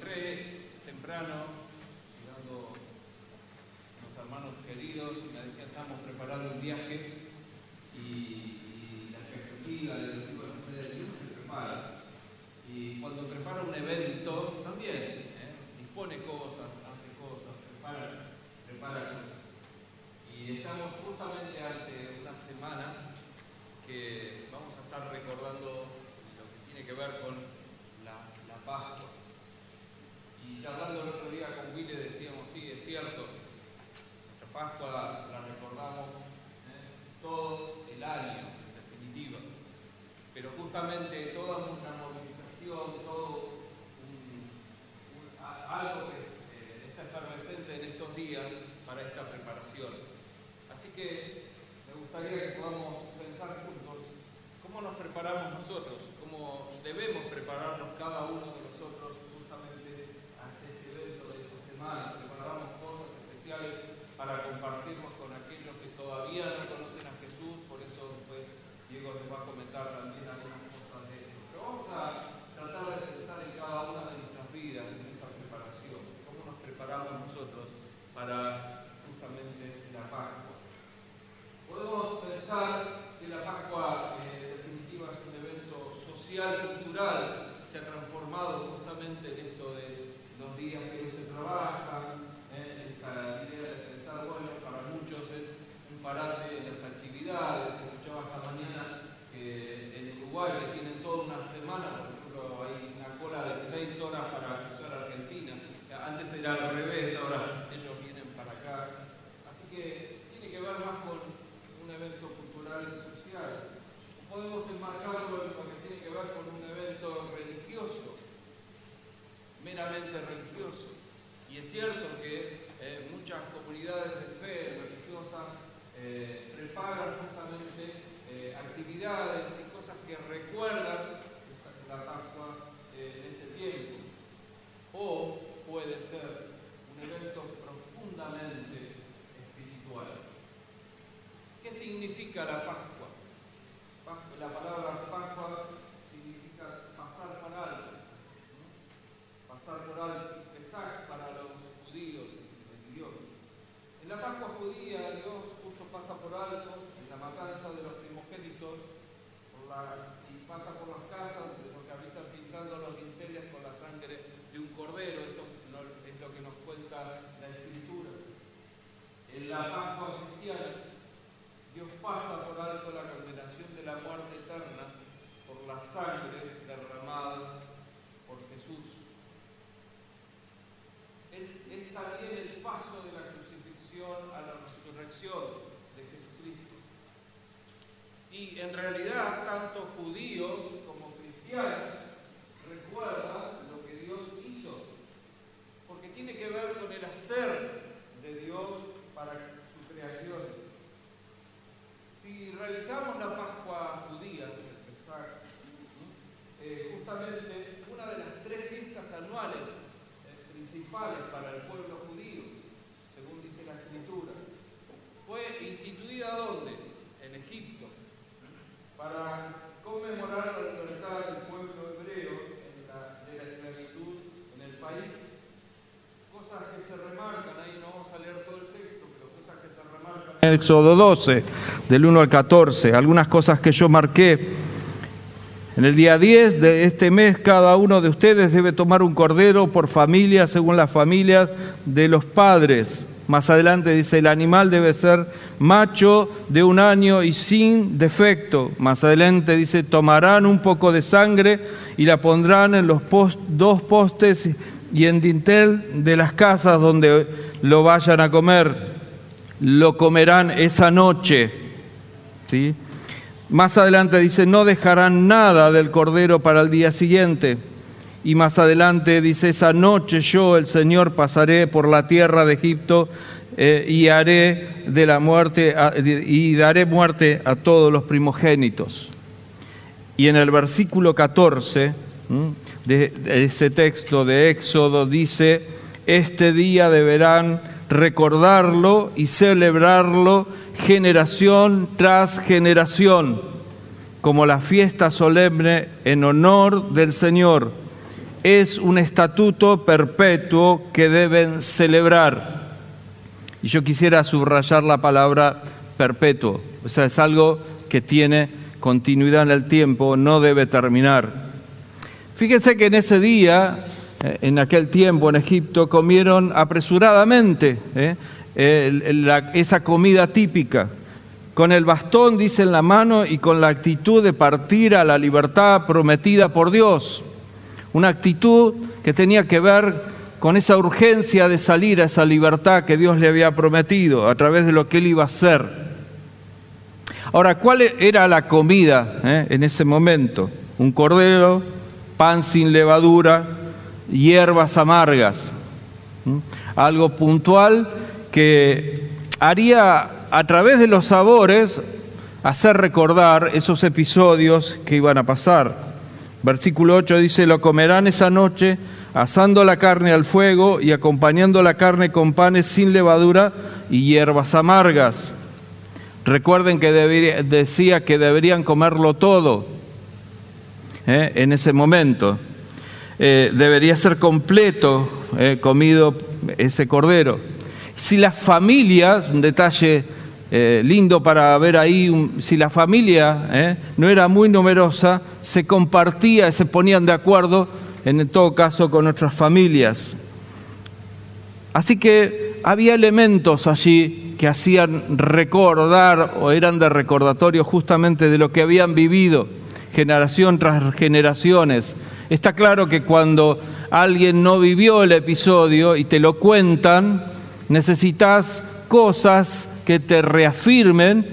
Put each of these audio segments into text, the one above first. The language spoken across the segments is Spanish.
encontré temprano, llegando unos hermanos queridos, y me decían, estamos preparando un viaje, y la expectativa de lo que iba a hacer Dios se prepara. Y cuando prepara un evento, también dispone cosas, hace cosas, prepara cosas. Y estamos justamente ante una semana que vamos a estar recordando lo que tiene que ver con la Pascua. Y charlando el otro día con Willy decíamos, sí, es cierto, nuestra Pascua la recordamos todo el año, en definitiva. Pero justamente toda una movilización, todo algo que es efervescente en estos días para esta preparación. Así que me gustaría que podamos pensar juntos cómo nos preparamos nosotros, cómo debemos prepararnos cada uno de nosotros justamente ante este evento de esta semana. Preparamos cosas especiales para compartirnos con aquellos que todavía no conocen a Jesús, por eso después Diego les va a comentar también algunas cosas de esto. Pero vamos a tratar de pensar en cada una de nuestras vidas, en esa preparación, cómo nos preparamos nosotros para justamente la Pascua. Podemos pensar que la Pascua en definitiva es un evento social, cultural, se ha transformado justamente en esto de los días que no se trabajan, esta idea de pensar, bueno, para muchos es un parate en las actividades. Escuchaba esta mañana que en Uruguay que tienen toda una semana, por ejemplo, hay una cola de 6 horas para cruzar Argentina. Antes era al revés, ahora ellos vienen para acá. Así que tiene que ver más con un evento cultural y social. Podemos enmarcarlo en lo que tiene que ver con un evento religioso, meramente religioso. Y es cierto que muchas comunidades de fe religiosa preparan justamente actividades y cosas que recuerdan la Pascua en este tiempo. O puede ser un evento profundamente espiritual. ¿Qué significa la Pascua? La palabra Pascua significa pasar por alto. Pasar por alto, Pesaj para los judíos en idioma. En la Pascua judía Dios justo pasa por alto en la matanza de los primogénitos y pasa por las casas de los que habitan pintando los dinteles con la sangre de un cordero. Esto es lo que nos cuenta la Escritura. En la Pascua cristiana Dios pasa por alto la condenación de la muerte eterna por la sangre derramada por Jesús. Es también el paso de la crucifixión a la resurrección de Jesucristo. Y en realidad, tanto judíos como cristianos recuerdan lo que Dios hizo, porque tiene que ver con el hacer de Dios para su creación. Si revisamos la Pascua judía, el Pesaj, justamente una de las 3 fiestas anuales principales para el pueblo judío, según dice la Escritura, fue instituida ¿dónde? En Egipto, para conmemorar la libertad del pueblo hebreo de la esclavitud en el país. Cosas que se remarcan, ahí no vamos a leer todo el texto, pero cosas que se remarcan en Éxodo 12, del 1 al 14, algunas cosas que yo marqué. En el día 10 de este mes, cada uno de ustedes debe tomar un cordero por familia, según las familias de los padres. Más adelante dice, el animal debe ser macho de 1 año y sin defecto. Más adelante dice, tomarán un poco de sangre y la pondrán en los 2 postes y en dintel de las casas donde lo vayan a comer. Lo comerán esa noche. ¿Sí? Más adelante dice, no dejarán nada del cordero para el día siguiente. Y más adelante dice, esa noche yo, el Señor, pasaré por la tierra de Egipto y daré muerte a todos los primogénitos. Y en el versículo 14 de ese texto de Éxodo dice, este día deberán recordarlo y celebrarlo generación tras generación, como la fiesta solemne en honor del Señor. es un estatuto perpetuo que deben celebrar. Y yo quisiera subrayar la palabra perpetuo, o sea, es algo que tiene continuidad en el tiempo, no debe terminar. Fíjense que en ese día, en aquel tiempo en Egipto, comieron apresuradamente esa comida típica, con el bastón, dice, en la mano y con la actitud de partir a la libertad prometida por Dios. Una actitud que tenía que ver con esa urgencia de salir a esa libertad que Dios le había prometido a través de lo que Él iba a hacer. Ahora, ¿cuál era la comida en ese momento? Un cordero, pan sin levadura, hierbas amargas. Algo puntual que haría, a través de los sabores, hacer recordar esos episodios que iban a pasar. Versículo 8 dice: lo comerán esa noche, asando la carne al fuego y acompañando la carne con panes sin levadura y hierbas amargas. Recuerden que decía que deberían comerlo todo en ese momento. Debería ser completo comido ese cordero. Si las familias, un detalle lindo para ver ahí, si la familia no era muy numerosa, se compartía, se ponían de acuerdo, en todo caso, con otras familias. Así que había elementos allí que hacían recordar o eran de recordatorio justamente de lo que habían vivido generación tras generaciones. Está claro que cuando alguien no vivió el episodio y te lo cuentan, necesitas cosas que te reafirmen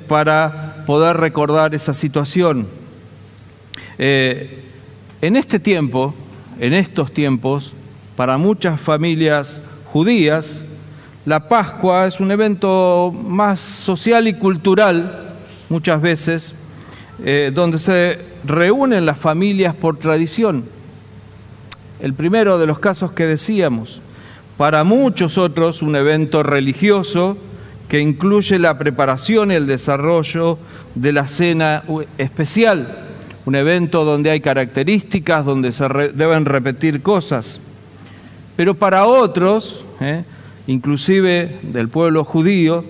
para poder recordar esa situación. En este tiempo, en estos tiempos, para muchas familias judías, la Pascua es un evento más social y cultural, muchas veces, donde se reúnen las familias por tradición. El primero de los casos que decíamos. Para muchos otros, un evento religioso que incluye la preparación y el desarrollo de la cena especial. Un evento donde hay características, donde se deben repetir cosas. Pero para otros, inclusive del pueblo judío,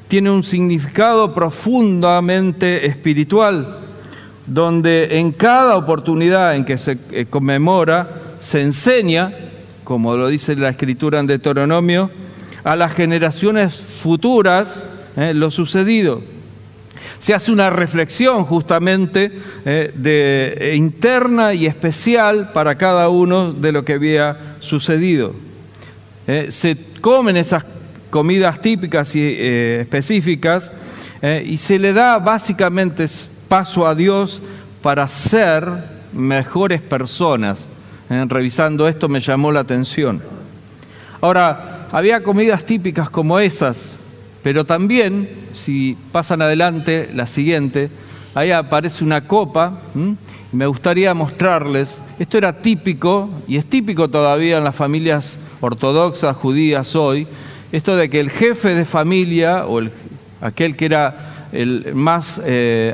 tiene un significado profundamente espiritual, donde en cada oportunidad en que se conmemora, se enseña, como lo dice la Escritura en Deuteronomio, a las generaciones futuras lo sucedido. Se hace una reflexión justamente interna y especial para cada uno de lo que había sucedido. Se comen esas comidas típicas y específicas y se le da básicamente paso a Dios para ser mejores personas. Revisando esto me llamó la atención. Ahora, había comidas típicas como esas, pero también, si pasan adelante, la siguiente, ahí aparece una copa, y me gustaría mostrarles. Esto era típico, y es típico todavía en las familias ortodoxas, judías hoy, esto de que el jefe de familia, o aquel que era el más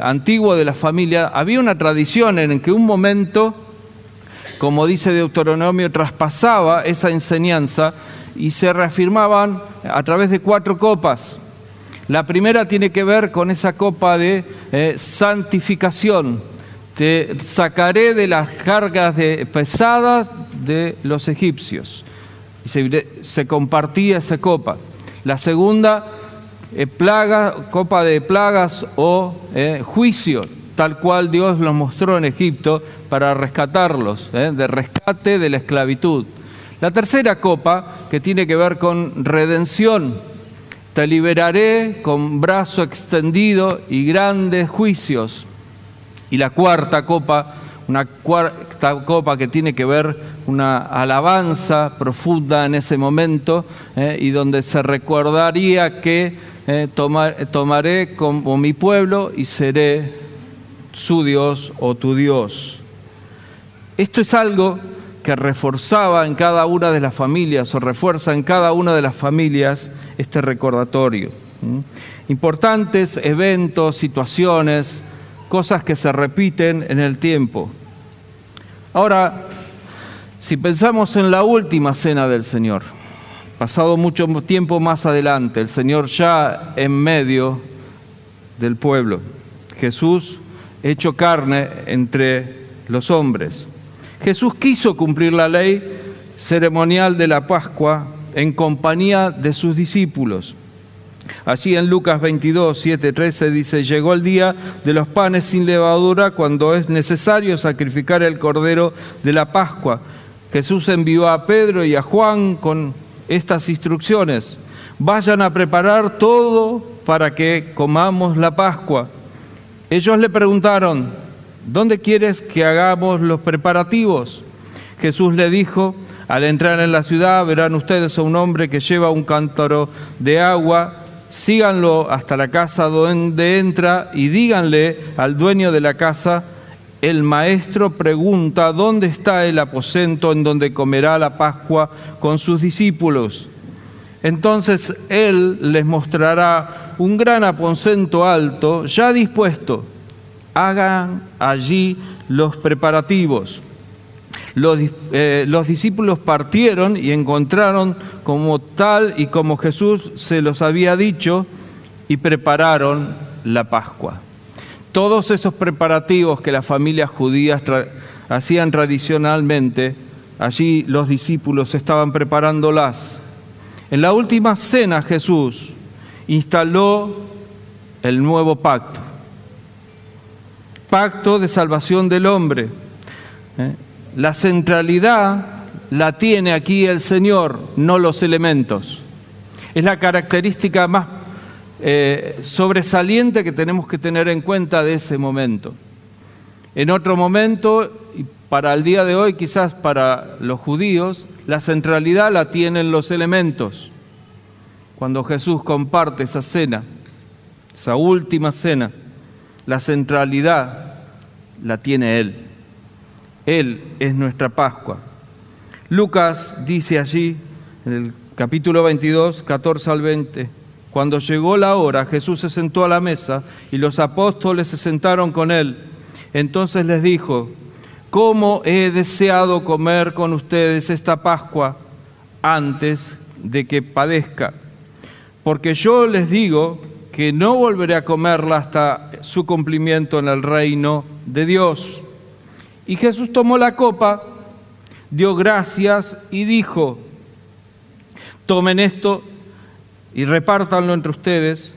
antiguo de la familia, había una tradición en que un momento, como dice Deuteronomio, traspasaba esa enseñanza y se reafirmaban a través de 4 copas. La primera tiene que ver con esa copa de santificación. Te sacaré de las cargas pesadas de los egipcios. Y se compartía esa copa. La segunda, copa de plagas o juicio, tal cual Dios los mostró en Egipto para rescatarlos, de rescate de la esclavitud. La tercera copa, que tiene que ver con redención. Te liberaré con brazo extendido y grandes juicios. Y la cuarta copa, una cuarta copa que tiene que ver una alabanza profunda en ese momento, y donde se recordaría que tomaré como mi pueblo y seré su Dios o tu Dios. Esto es algo que reforzaba en cada una de las familias, o refuerza en cada una de las familias este recordatorio. Importantes eventos, situaciones, cosas que se repiten en el tiempo. Ahora, Si pensamos en la última cena del Señor, pasado mucho tiempo más adelante, el Señor ya en medio del pueblo, Jesús hecho carne entre los hombres. Jesús quiso cumplir la ley ceremonial de la Pascua en compañía de sus discípulos. Allí en Lucas 22, 7, 13 dice: llegó el día de los panes sin levadura, cuando es necesario sacrificar el cordero de la Pascua. Jesús envió a Pedro y a Juan con estas instrucciones: vayan a preparar todo para que comamos la Pascua. Ellos le preguntaron: ¿dónde quieres que hagamos los preparativos? Jesús le dijo: al entrar en la ciudad verán ustedes a un hombre que lleva un cántaro de agua. Síganlo hasta la casa donde entra y díganle al dueño de la casa: el maestro pregunta dónde está el aposento en donde comerá la Pascua con sus discípulos. Entonces él les mostrará un gran aposento alto ya dispuesto. Hagan allí los preparativos. Los discípulos partieron y encontraron como tal y como Jesús se los había dicho, y prepararon la Pascua. Todos esos preparativos que las familias judías hacían tradicionalmente, allí los discípulos estaban preparándolas. En la última cena Jesús instaló el nuevo pacto, pacto de salvación del hombre. La centralidad la tiene aquí el Señor, no los elementos. Es la característica más sobresaliente que tenemos que tener en cuenta de ese momento. En otro momento, y para el día de hoy, quizás para los judíos, la centralidad la tienen los elementos. Cuando Jesús comparte esa cena, esa última cena, la centralidad la tiene Él. Él es nuestra Pascua. Lucas dice allí, en el capítulo 22, 14 al 20, cuando llegó la hora, Jesús se sentó a la mesa y los apóstoles se sentaron con Él. Entonces les dijo: ¿cómo he deseado comer con ustedes esta Pascua antes de que padezca? Porque yo les digo que no volveré a comerla hasta su cumplimiento en el reino de Dios. Y Jesús tomó la copa, dio gracias y dijo: tomen esto y repártanlo entre ustedes,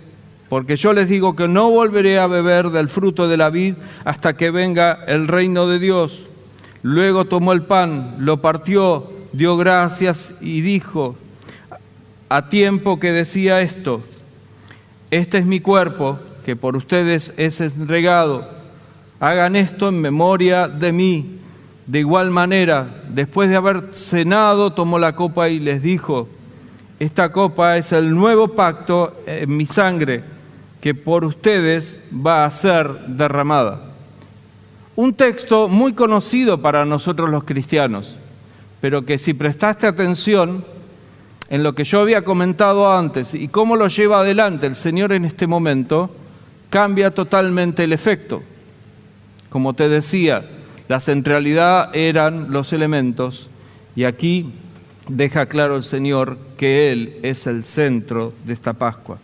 porque yo les digo que no volveré a beber del fruto de la vid hasta que venga el reino de Dios. Luego tomó el pan, lo partió, dio gracias y dijo, a tiempo que decía esto: este es mi cuerpo, que por ustedes es entregado. Hagan esto en memoria de mí. De igual manera, después de haber cenado, tomó la copa y les dijo: esta copa es el nuevo pacto en mi sangre, que por ustedes va a ser derramada. Un texto muy conocido para nosotros los cristianos, pero que si prestaste atención en lo que yo había comentado antes y cómo lo lleva adelante el Señor en este momento, cambia totalmente el efecto. Como te decía, la centralidad eran los elementos, y aquí deja claro el Señor que Él es el centro de esta Pascua.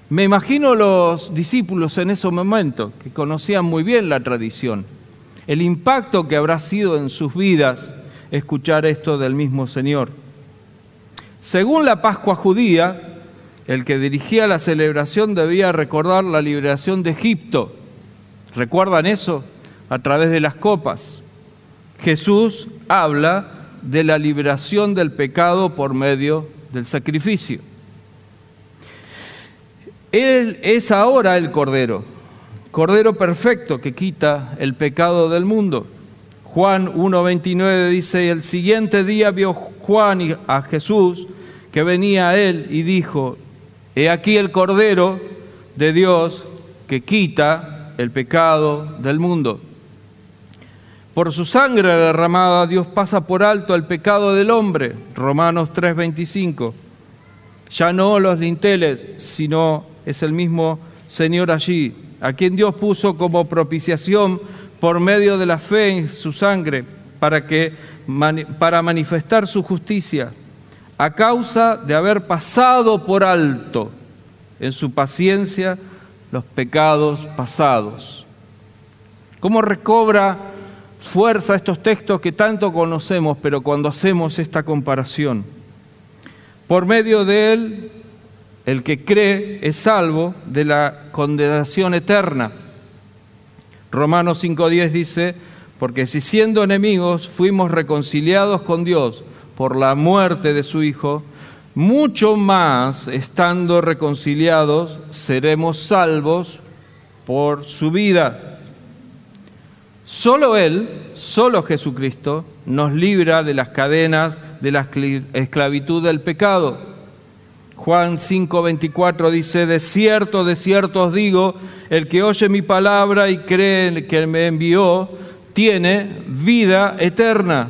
Me imagino los discípulos en ese momento, que conocían muy bien la tradición, el impacto que habrá sido en sus vidas escuchar esto del mismo Señor. Según la Pascua judía, el que dirigía la celebración debía recordar la liberación de Egipto. ¿Recuerdan eso? A través de las copas. Jesús habla de la liberación del pecado por medio del sacrificio. Él es ahora el Cordero perfecto que quita el pecado del mundo. Juan 1:29 dice: el siguiente día vio Juan a Jesús que venía a él y dijo: he aquí el Cordero de Dios que quita el pecado del mundo. Por su sangre derramada, Dios pasa por alto el pecado del hombre. Romanos 3:25. Ya no los dinteles, sino es el mismo Señor allí, a quien Dios puso como propiciación por medio de la fe en su sangre, para que para manifestar su justicia, a causa de haber pasado por alto en su paciencia los pecados pasados. ¿Cómo recobra fuerza estos textos que tanto conocemos, pero cuando hacemos esta comparación? Por medio de él, el que cree es salvo de la condenación eterna. Romanos 5:10 dice: porque si siendo enemigos fuimos reconciliados con Dios por la muerte de su Hijo, mucho más, estando reconciliados, seremos salvos por su vida. Solo Él, solo Jesucristo, nos libra de las cadenas de la esclavitud del pecado. Juan 5:24 dice: de cierto os digo, el que oye mi palabra y cree en el que me envió, tiene vida eterna,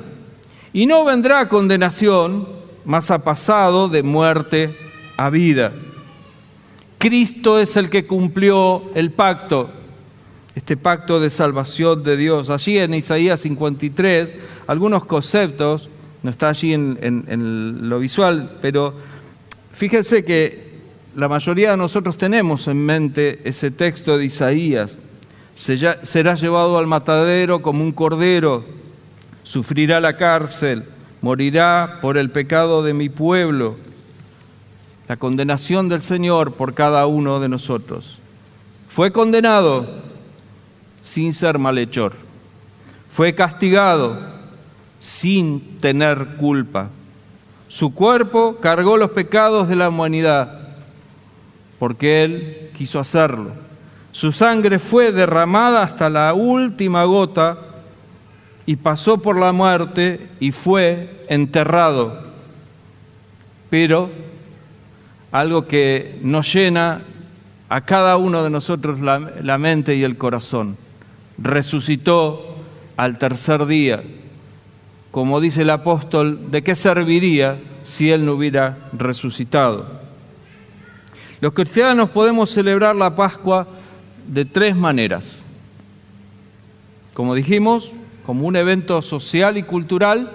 y no vendrá a condenación, mas ha pasado de muerte a vida. Cristo es el que cumplió el pacto, este pacto de salvación de Dios. Allí en Isaías 53, algunos conceptos, no está allí en lo visual, pero fíjense que la mayoría de nosotros tenemos en mente ese texto de Isaías. Será llevado al matadero como un cordero, sufrirá la cárcel, morirá por el pecado de mi pueblo. La condenación del Señor por cada uno de nosotros. Fue condenado sin ser malhechor. Fue castigado sin tener culpa. Su cuerpo cargó los pecados de la humanidad porque Él quiso hacerlo. Su sangre fue derramada hasta la última gota y pasó por la muerte y fue enterrado. Pero algo que nos llena a cada uno de nosotros la mente y el corazón: resucitó al tercer día. Como dice el apóstol, ¿de qué serviría si Él no hubiera resucitado? Los cristianos podemos celebrar la Pascua de tres maneras. Como dijimos, como un evento social y cultural,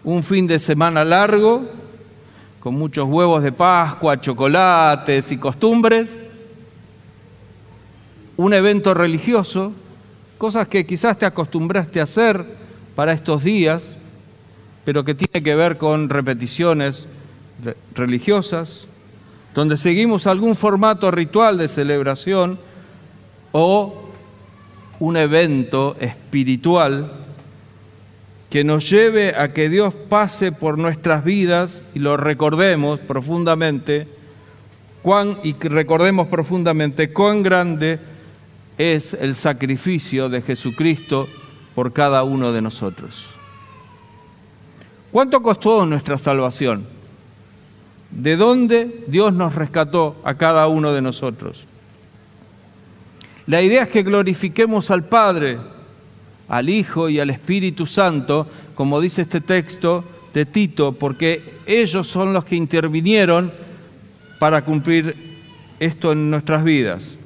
un fin de semana largo, con muchos huevos de Pascua, chocolates y costumbres, un evento religioso, cosas que quizás te acostumbraste a hacer para estos días, pero que tiene que ver con repeticiones religiosas, donde seguimos algún formato ritual de celebración, o un evento espiritual que nos lleve a que Dios pase por nuestras vidas y lo recordemos profundamente, recordemos profundamente cuán grande es el sacrificio de Jesucristo por cada uno de nosotros. ¿Cuánto costó nuestra salvación? ¿De dónde Dios nos rescató a cada uno de nosotros? La idea es que glorifiquemos al Padre, al Hijo y al Espíritu Santo, como dice este texto de Tito, porque ellos son los que intervinieron para cumplir esto en nuestras vidas.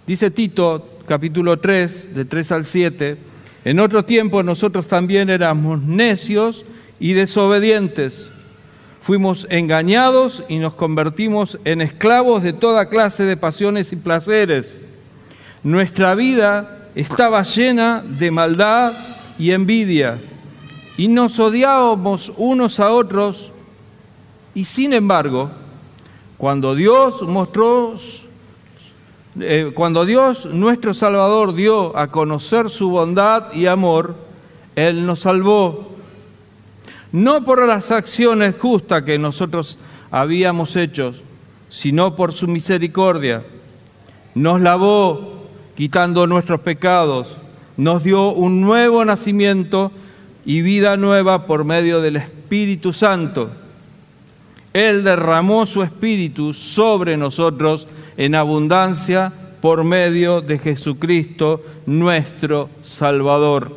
Dice Tito, capítulo 3, de 3 al 7, en otro tiempo nosotros también éramos necios y desobedientes. Fuimos engañados y nos convertimos en esclavos de toda clase de pasiones y placeres. Nuestra vida estaba llena de maldad y envidia, y nos odiábamos unos a otros, y sin embargo, cuando Dios nuestro Salvador dio a conocer su bondad y amor, Él nos salvó. No por las acciones justas que nosotros habíamos hecho, sino por su misericordia. Nos lavó, quitando nuestros pecados, nos dio un nuevo nacimiento y vida nueva por medio del Espíritu Santo. Él derramó su Espíritu sobre nosotros en abundancia por medio de Jesucristo, nuestro Salvador.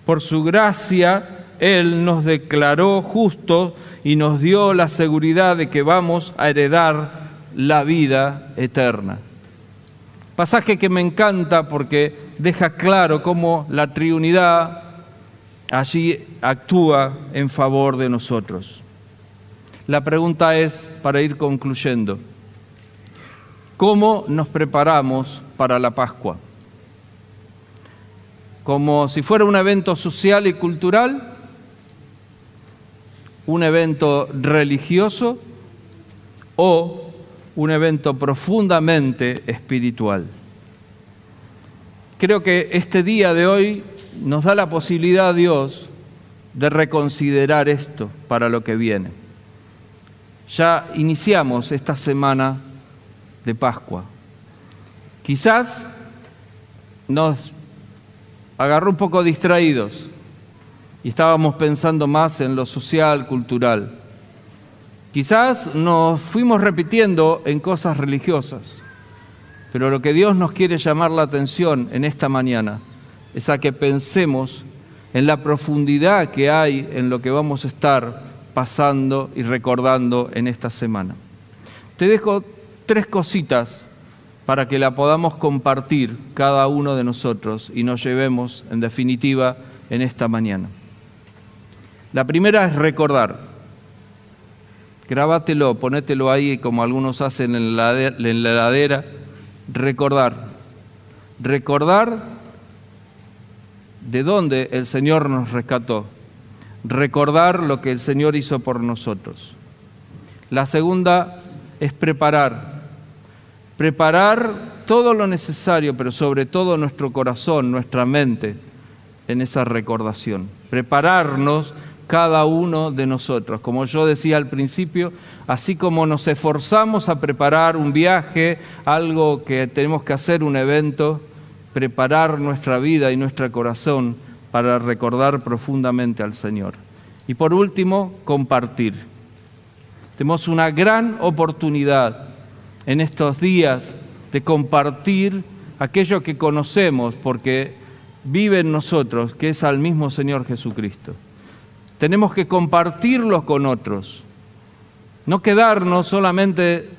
Por su gracia, Él nos declaró justos y nos dio la seguridad de que vamos a heredar la vida eterna. Pasaje que me encanta porque deja claro cómo la Trinidad allí actúa en favor de nosotros. La pregunta es, para ir concluyendo, ¿cómo nos preparamos para la Pascua? ¿Como si fuera un evento social y cultural? ¿Un evento religioso? ¿O un evento profundamente espiritual? Creo que este día de hoy nos da la posibilidad, Dios, de reconsiderar esto para lo que viene. Ya iniciamos esta semana de Pascua. Quizás nos agarró un poco distraídos y estábamos pensando más en lo social, cultural. Quizás nos fuimos repitiendo en cosas religiosas, pero lo que Dios nos quiere llamar la atención en esta mañana es a que pensemos en la profundidad que hay en lo que vamos a estar pasando y recordando en esta semana. Te dejo 3 cositas para que la podamos compartir cada uno de nosotros y nos llevemos, en definitiva, en esta mañana. La primera es recordar. Grábatelo, ponételo ahí como algunos hacen en la heladera. Recordar. Recordar de dónde el Señor nos rescató. Recordar lo que el Señor hizo por nosotros. La segunda es preparar. Preparar todo lo necesario, pero sobre todo nuestro corazón, nuestra mente, en esa recordación. Prepararnos cada uno de nosotros. Como yo decía al principio, así como nos esforzamos a preparar un viaje, algo que tenemos que hacer, un evento, preparar nuestra vida y nuestro corazón para recordar profundamente al Señor. Y por último, compartir. Tenemos una gran oportunidad en estos días de compartir aquello que conocemos porque vive en nosotros, que es al mismo Señor Jesucristo. Tenemos que compartirlo con otros, no quedarnos solamente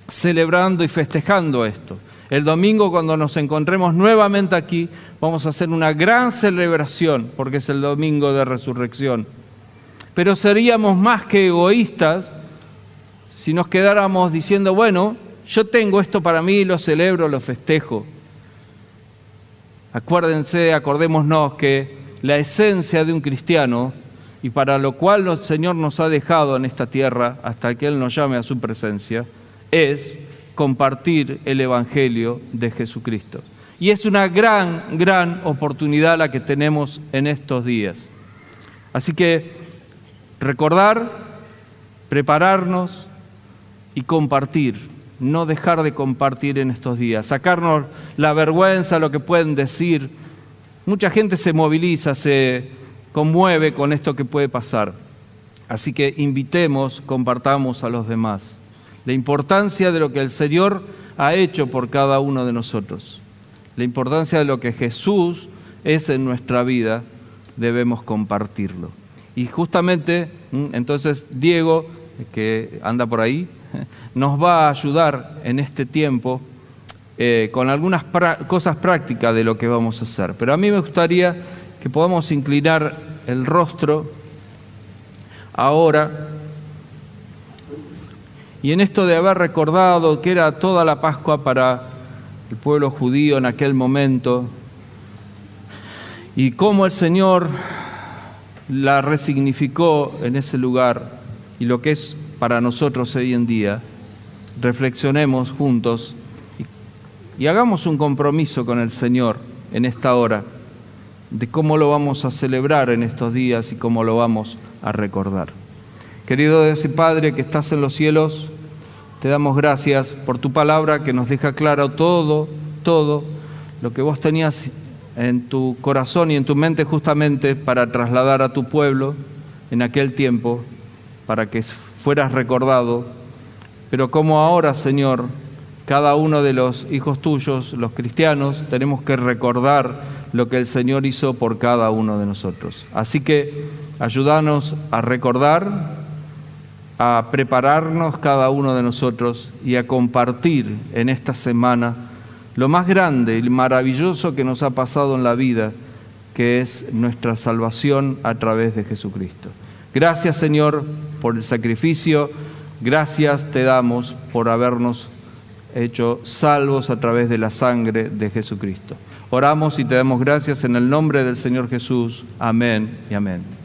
celebrando y festejando esto. El domingo, cuando nos encontremos nuevamente aquí, vamos a hacer una gran celebración, porque es el domingo de resurrección. Pero seríamos más que egoístas si nos quedáramos diciendo, bueno, yo tengo esto para mí, lo celebro, lo festejo. Acordémonos que la esencia de un cristiano, y para lo cual el Señor nos ha dejado en esta tierra, hasta que Él nos llame a su presencia, es compartir el Evangelio de Jesucristo. Y es una gran oportunidad la que tenemos en estos días. Así que recordar, prepararnos y compartir. No dejar de compartir en estos días. Sacarnos la vergüenza, lo que pueden decir. Mucha gente se moviliza, se conmueve con esto que puede pasar. Así que invitemos, compartamos a los demás la importancia de lo que el Señor ha hecho por cada uno de nosotros. La importancia de lo que Jesús es en nuestra vida, debemos compartirlo. Y justamente, entonces, Diego, que anda por ahí, nos va a ayudar en este tiempo con algunas cosas prácticas de lo que vamos a hacer. Pero a mí me gustaría que podamos inclinar el rostro ahora, y en esto de haber recordado que era toda la Pascua para el pueblo judío en aquel momento, y cómo el Señor la resignificó en ese lugar, y lo que es para nosotros hoy en día, reflexionemos juntos y hagamos un compromiso con el Señor en esta hora, de cómo lo vamos a celebrar en estos días y cómo lo vamos a recordar. Querido Dios y Padre que estás en los cielos, te damos gracias por tu palabra que nos deja claro todo lo que vos tenías en tu corazón y en tu mente justamente para trasladar a tu pueblo en aquel tiempo, para que fueras recordado. Pero como ahora, Señor, cada uno de los hijos tuyos, los cristianos, tenemos que recordar lo que el Señor hizo por cada uno de nosotros. Así que ayúdanos a recordar, a prepararnos cada uno de nosotros y a compartir en esta semana lo más grande y maravilloso que nos ha pasado en la vida, que es nuestra salvación a través de Jesucristo. Gracias, Señor, por el sacrificio. Gracias te damos por habernos hecho salvos a través de la sangre de Jesucristo. Oramos y te damos gracias en el nombre del Señor Jesús. Amén y amén.